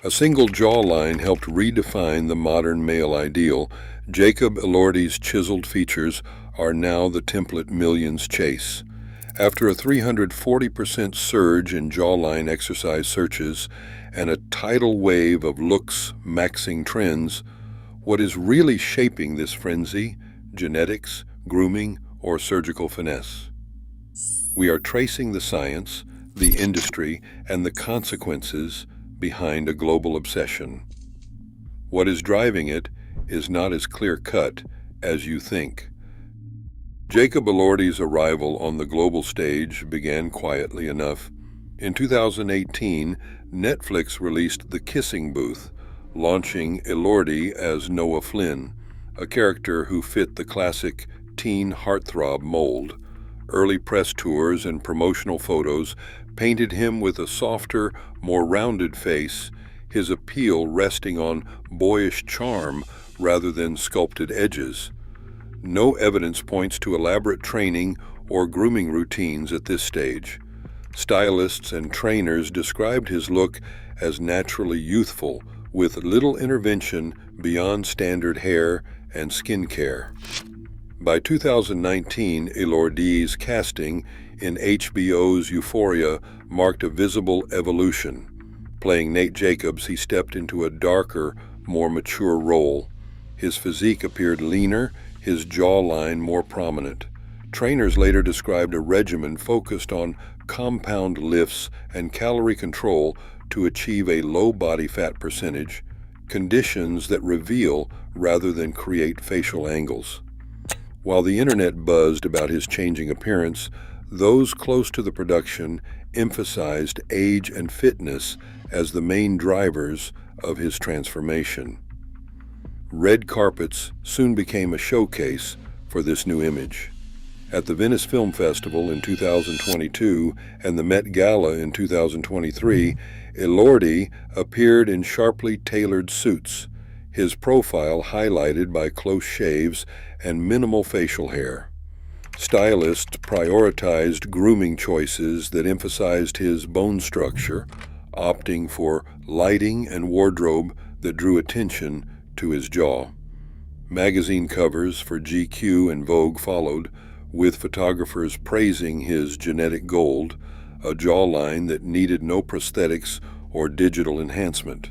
A single jawline helped redefine the modern male ideal. Jacob Elordi's chiseled features are now the template millions chase. After a 340% surge in jawline exercise searches and a tidal wave of Looksmaxxing trends, what is really shaping this frenzy? Genetics, grooming, or surgical finesse? We are tracing the science, the industry, and the consequences behind a global obsession. What is driving it is not as clear-cut as you think. Jacob Elordi's arrival on the global stage began quietly enough. In 2018, Netflix released The Kissing Booth, launching Elordi as Noah Flynn, a character who fit the classic teen heartthrob mold. Early press tours and promotional photos painted him with a softer, more rounded face, his appeal resting on boyish charm rather than sculpted edges. No evidence points to elaborate training or grooming routines at this stage. Stylists and trainers described his look as naturally youthful, with little intervention beyond standard hair and skin care. By 2019, Elordi's casting in HBO's Euphoria marked a visible evolution. Playing Nate Jacobs, he stepped into a darker, more mature role. His physique appeared leaner, his jawline more prominent. Trainers later described a regimen focused on compound lifts and calorie control to achieve a low body fat percentage, conditions that reveal rather than create facial angles. While the internet buzzed about his changing appearance, those close to the production emphasized age and fitness as the main drivers of his transformation. Red carpets soon became a showcase for this new image. At the Venice Film Festival in 2022 and the Met Gala in 2023, Elordi appeared in sharply tailored suits, his profile highlighted by close shaves and minimal facial hair. Stylists prioritized grooming choices that emphasized his bone structure, opting for lighting and wardrobe that drew attention to his jaw. Magazine covers for GQ and Vogue followed, with photographers praising his genetic gold, a jawline that needed no prosthetics or digital enhancement.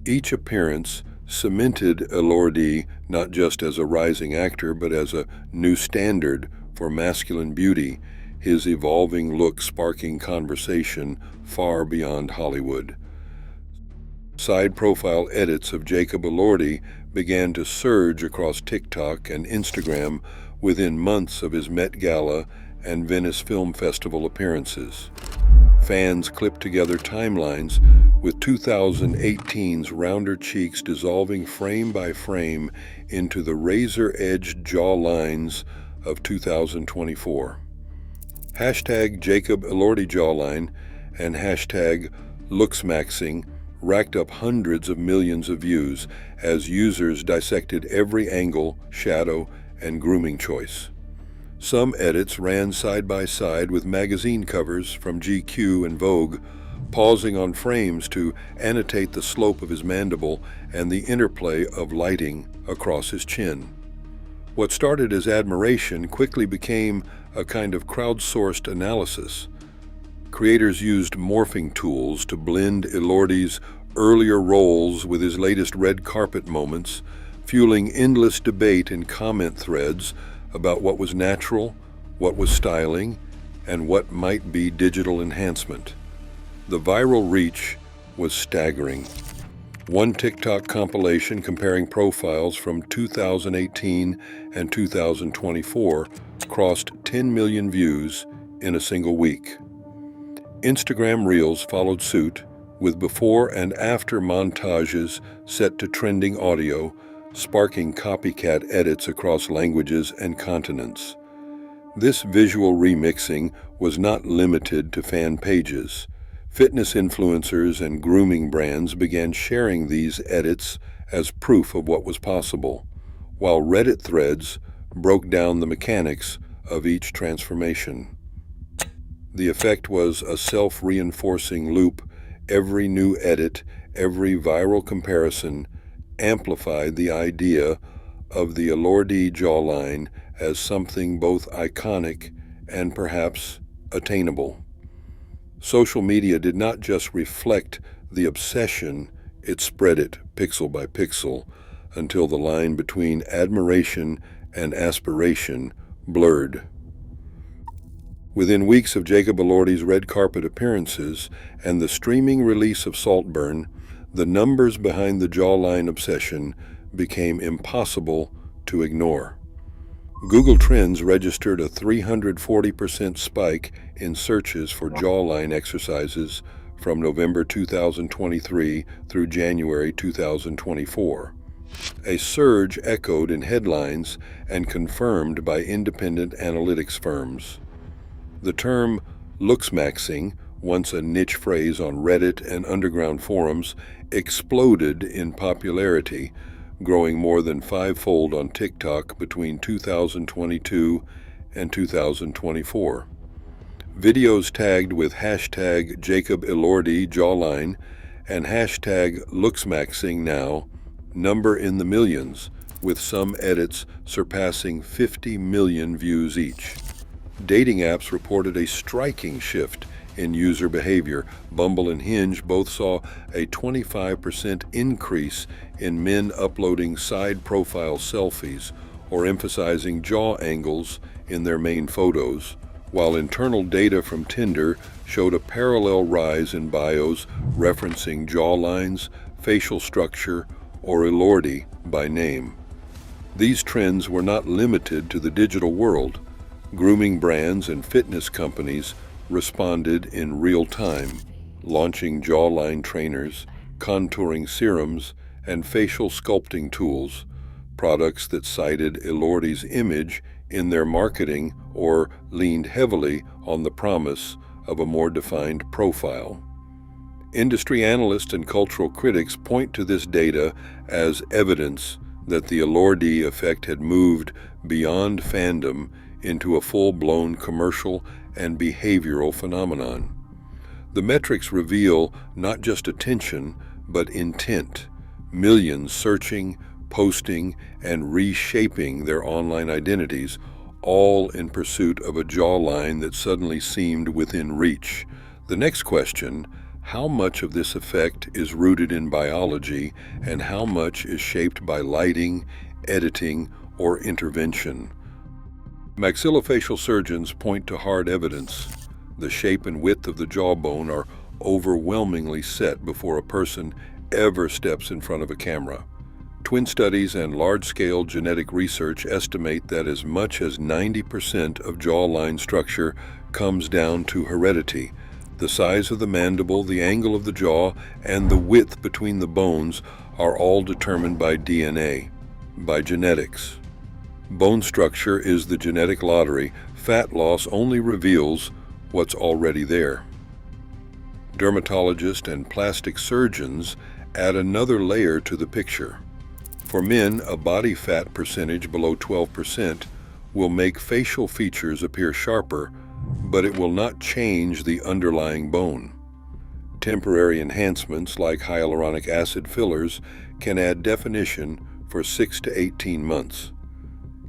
Each appearance cemented Elordi not just as a rising actor, but as a new standard for masculine beauty, his evolving look sparking conversation far beyond Hollywood. Side profile edits of Jacob Elordi began to surge across TikTok and Instagram within months of his Met Gala and Venice Film Festival appearances. Fans clipped together timelines with 2018's rounder cheeks dissolving frame by frame into the razor-edged jawlines of 2024. Hashtag Jacob Elordi jawline and hashtag Looksmaxxing racked up hundreds of millions of views as users dissected every angle, shadow, and grooming choice. Some edits ran side by side with magazine covers from GQ and Vogue, pausing on frames to annotate the slope of his mandible and the interplay of lighting across his chin. What started as admiration quickly became a kind of crowdsourced analysis. Creators used morphing tools to blend Elordi's earlier roles with his latest red carpet moments, fueling endless debate in comment threads about what was natural, what was styling, and what might be digital enhancement. The viral reach was staggering. One TikTok compilation comparing profiles from 2018 and 2024 crossed 10 million views in a single week. Instagram Reels followed suit, with before and after montages set to trending audio, sparking copycat edits across languages and continents. This visual remixing was not limited to fan pages. Fitness influencers and grooming brands began sharing these edits as proof of what was possible, while Reddit threads broke down the mechanics of each transformation. The effect was a self-reinforcing loop. Every new edit, Every viral comparison amplified the idea of the Elordi jawline as something both iconic and perhaps attainable. Social media did not just reflect the obsession, it spread it pixel by pixel until the line between admiration and aspiration blurred. Within weeks of Jacob Elordi's red carpet appearances and the streaming release of Saltburn, the numbers behind the jawline obsession became impossible to ignore. Google Trends registered a 340% spike in searches for jawline exercises from November 2023 through January 2024. A surge echoed in headlines and confirmed by independent analytics firms. The term Looksmaxxing, once a niche phrase on Reddit and underground forums, exploded in popularity, growing more than fivefold on TikTok between 2022 and 2024. Videos tagged with hashtag Jacob Elordi jawline and hashtag Looksmaxxing now number in the millions, with some edits surpassing 50 million views each. Dating apps reported a striking shift in user behavior. Bumble and Hinge both saw a 25% increase in men uploading side profile selfies or emphasizing jaw angles in their main photos, while internal data from Tinder showed a parallel rise in bios referencing jawlines, facial structure, or Elordi by name. These trends were not limited to the digital world. Grooming brands and fitness companies responded in real time, launching jawline trainers, contouring serums, and facial sculpting tools, products that cited Elordi's image in their marketing or leaned heavily on the promise of a more defined profile. Industry analysts and cultural critics point to this data as evidence that the Elordi effect had moved beyond fandom into a full-blown commercial and behavioral phenomenon. The metrics reveal not just attention, but intent. Millions searching, posting, and reshaping their online identities, all in pursuit of a jawline that suddenly seemed within reach. The next question: how much of this effect is rooted in biology, and how much is shaped by lighting, editing, or intervention? Maxillofacial surgeons point to hard evidence. The shape and width of the jawbone are overwhelmingly set before a person ever steps in front of a camera. Twin studies and large-scale genetic research estimate that as much as 90% of jawline structure comes down to heredity. The size of the mandible, the angle of the jaw, and the width between the bones are all determined by DNA, by genetics. Bone structure is the genetic lottery. Fat loss only reveals what's already there. Dermatologists and plastic surgeons add another layer to the picture. For men, a body fat percentage below 12% will make facial features appear sharper, but it will not change the underlying bone. Temporary enhancements like hyaluronic acid fillers can add definition for 6 to 18 months.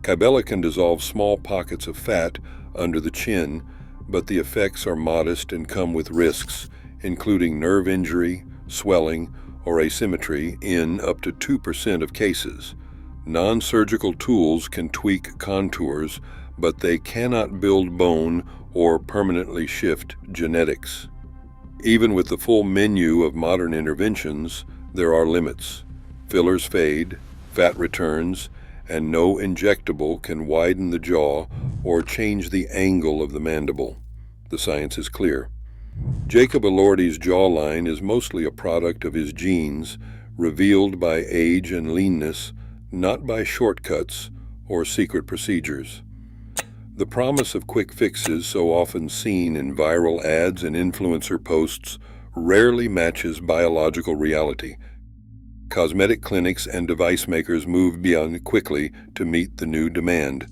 Kybella can dissolve small pockets of fat under the chin, but the effects are modest and come with risks, including nerve injury, swelling, or asymmetry in up to 2% of cases. Non-surgical tools can tweak contours, but they cannot build bone or permanently shift genetics. Even with the full menu of modern interventions, there are limits. Fillers fade, fat returns, and no injectable can widen the jaw or change the angle of the mandible. The science is clear. Jacob Elordi's jawline is mostly a product of his genes, revealed by age and leanness, not by shortcuts or secret procedures. The promise of quick fixes, so often seen in viral ads and influencer posts, rarely matches biological reality. Cosmetic clinics and device makers moved beyond quickly to meet the new demand.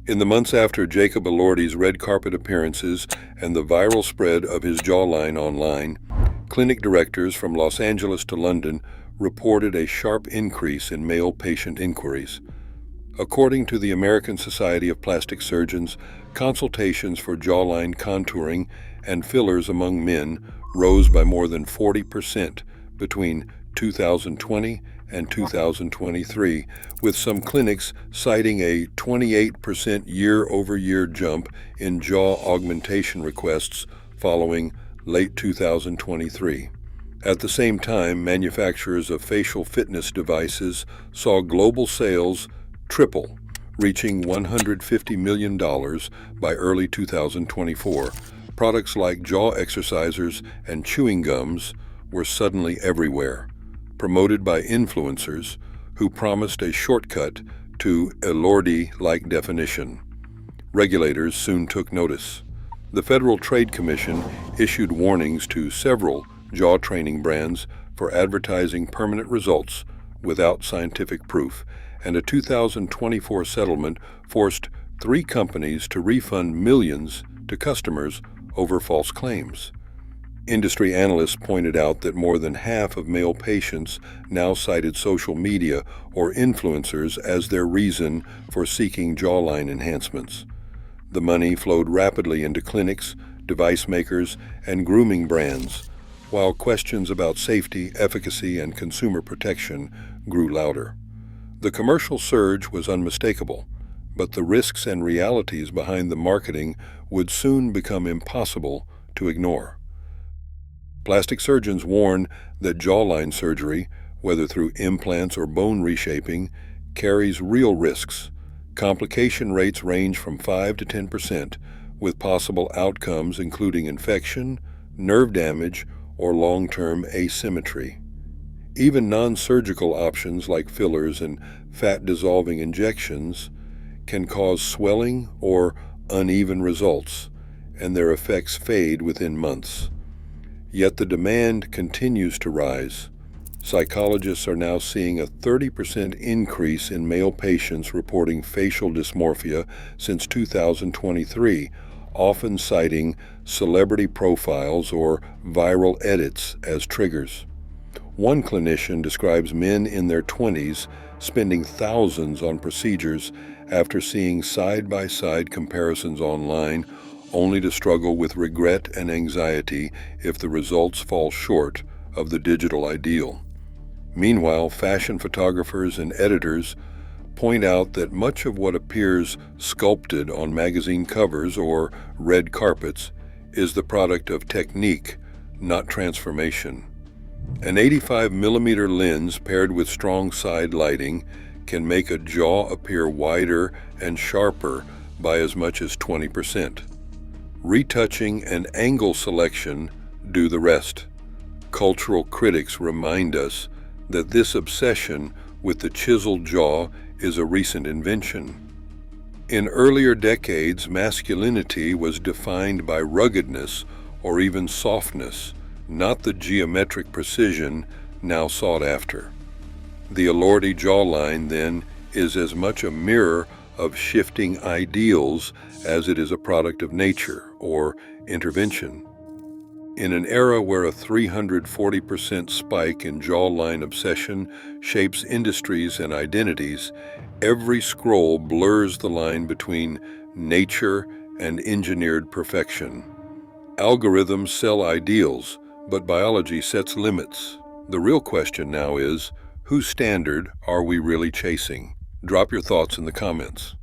In the months after Jacob Elordi's red carpet appearances and the viral spread of his jawline online, Clinic directors from Los Angeles to London reported a sharp increase in male patient inquiries. According to the American Society of Plastic Surgeons, consultations for jawline contouring and fillers among men rose by more than 40% between 2020 and 2023, with some clinics citing a 28% year-over-year jump in jaw augmentation requests following late 2023. At the same time, manufacturers of facial fitness devices saw global sales triple, reaching $150 million by early 2024. Products like jaw exercisers and chewing gums were suddenly everywhere, promoted by influencers who promised a shortcut to Elordi-like definition. Regulators soon took notice. The Federal Trade Commission issued warnings to several jaw training brands for advertising permanent results without scientific proof, and a 2024 settlement forced 3 companies to refund millions to customers over false claims. Industry analysts pointed out that more than half of male patients now cited social media or influencers as their reason for seeking jawline enhancements. The money flowed rapidly into clinics, device makers, and grooming brands, while questions about safety, efficacy, and consumer protection grew louder. The commercial surge was unmistakable, but the risks and realities behind the marketing would soon become impossible to ignore. Plastic surgeons warn that jawline surgery, whether through implants or bone reshaping, carries real risks. Complication rates range from 5 to 10%, with possible outcomes including infection, nerve damage, or long-term asymmetry. Even non-surgical options like fillers and fat-dissolving injections can cause swelling or uneven results, and their effects fade within months. Yet the demand continues to rise. Psychologists are now seeing a 30% increase in male patients reporting facial dysmorphia since 2023, often citing celebrity profiles or viral edits as triggers. One clinician describes men in their 20s spending thousands on procedures after seeing side-by-side comparisons online, only to struggle with regret and anxiety if the results fall short of the digital ideal. Meanwhile, fashion photographers and editors point out that much of what appears sculpted on magazine covers or red carpets is the product of technique, not transformation. An 85mm lens paired with strong side lighting can make a jaw appear wider and sharper by as much as 20%. Retouching and angle selection do the rest. Cultural critics remind us that this obsession with the chiseled jaw is a recent invention. In earlier decades, masculinity was defined by ruggedness or even softness, not the geometric precision now sought after. The Elordi jawline, then, is as much a mirror of shifting ideals as it is a product of nature or intervention. In an era where a 340% spike in jawline obsession shapes industries and identities, every scroll blurs the line between nature and engineered perfection. Algorithms sell ideals, but biology sets limits. The real question now is, whose standard are we really chasing? Drop your thoughts in the comments.